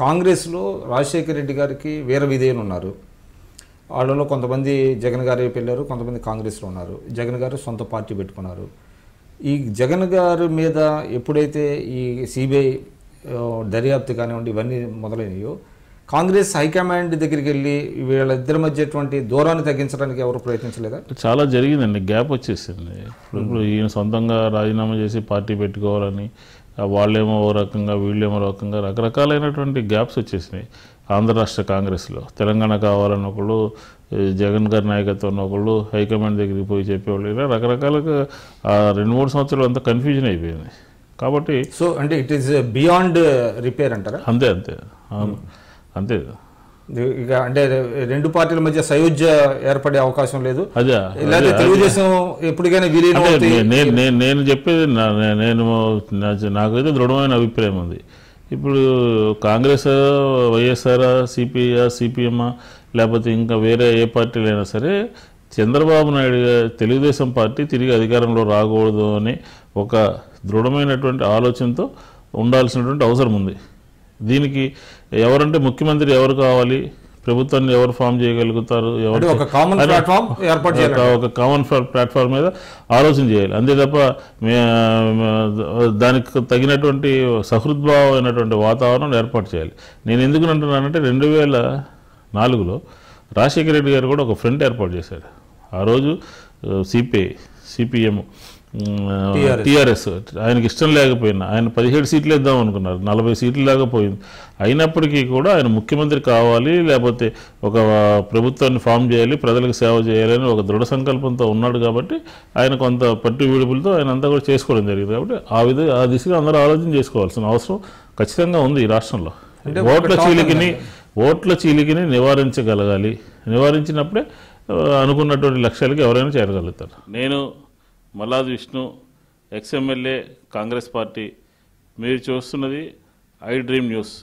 కాంగ్రెస్లో రాజశేఖర రెడ్డి గారికి వీర విధేయులు ఉన్నారు. వాళ్ళలో కొంతమంది జగన్ గారు వెళ్ళారు, కొంతమంది కాంగ్రెస్లో ఉన్నారు. జగన్ గారు సొంత పార్టీ పెట్టుకున్నారు. ఈ జగన్ గారి మీద ఎప్పుడైతే ఈ సిబిఐ దర్యాప్తు కానివ్వండి ఇవన్నీ మొదలైనయో, కాంగ్రెస్ హైకమాండ్ దగ్గరికి వెళ్ళి వీళ్ళిద్దరి మధ్యటువంటి దూరాన్ని తగ్గించడానికి ఎవరు ప్రయత్నించలేదా? చాలా జరిగిందండి, గ్యాప్ వచ్చేసింది. ఇప్పుడు ఈయన సొంతంగా రాజీనామా చేసి పార్టీ పెట్టుకోవాలని వాళ్ళేమో ఓ రకంగా వీళ్ళేమో రకంగా రకరకాలైనటువంటి గ్యాప్స్ వచ్చేసినాయి. ఆంధ్ర రాష్ట్ర కాంగ్రెస్లో తెలంగాణ కావాలని ఒకళ్ళు, జగన్ గారి నాయకత్వం ఒకళ్ళు హైకమాండ్ దగ్గరికి పోయి చెప్పేవాళ్ళు, ఇలా రకరకాలుగా 2-3 సంవత్సరాలు అంతా కన్ఫ్యూజన్ అయిపోయింది. కాబట్టి సో అంటే ఇట్ ఈస్ బియాండ్ రిపేర్ అంటారా? అంతే అంతే అంతే. ఇక అంటే రెండు పార్టీల మధ్య సయోధ్య ఏర్పడే అవకాశం లేదు. అదే తెలుగుదేశం ఎప్పటికైనా నేను చెప్పేది, నాకైతే దృఢమైన అభిప్రాయం ఉంది. ఇప్పుడు కాంగ్రెస్, వైఎస్ఆర్, సిపిఎం లేకపోతే ఇంకా వేరే ఏ పార్టీలైనా సరే చంద్రబాబు నాయుడు తెలుగుదేశం పార్టీ తిరిగి అధికారంలో రాకూడదు అని ఒక దృఢమైనటువంటి ఆలోచనతో ఉండాల్సినటువంటి అవసరం ఉంది. దీనికి ఎవరంటే ముఖ్యమంత్రి ఎవరు కావాలి, ప్రభుత్వాన్ని ఎవరు ఫామ్ చేయగలుగుతారు, ఒక కామన్ ప్లాట్ఫామ్ మీద ఆలోచన చేయాలి. అంతే తప్ప దానికి తగినటువంటి సహృద్భావమైనటువంటి వాతావరణం ఏర్పాటు చేయాలి. నేను ఎందుకు అంటున్నానంటే 2004లో రాజశేఖర రెడ్డి గారు కూడా ఒక ఫ్రంట్ ఏర్పాటు చేశారు. ఆ రోజు సిపిఎం, టీఆర్ఎస్ ఆయనకి ఇష్టం లేకపోయినా ఆయన 17 సీట్లు ఇద్దాం అనుకున్నారు, 40 సీట్లు లేకపోయింది. అయినప్పటికీ కూడా ఆయన ముఖ్యమంత్రి కావాలి, లేకపోతే ఒక ప్రభుత్వాన్ని ఫామ్ చేయాలి, ప్రజలకు సేవ చేయాలని ఒక దృఢ సంకల్పంతో ఉన్నాడు. కాబట్టి ఆయన కొంత పట్టు విడుపులతో ఆయన అంతా కూడా చేసుకోవడం జరిగింది. కాబట్టి ఆ దిశగా అందరూ ఆలోచన చేసుకోవాల్సిన అవసరం ఖచ్చితంగా ఉంది ఈ రాష్ట్రంలో. ఓట్ల చీలికని నివారించగలగాలి. నివారించినప్పుడే అనుకున్నటువంటి లక్ష్యాలకి ఎవరైనా చేరగలుగుతారు. నేను మల్లాది విష్ణు, ఎక్స్ఎమ్మెల్యే, కాంగ్రెస్ పార్టీ. మీరు చూస్తున్నది ఐ డ్రీమ్ న్యూస్.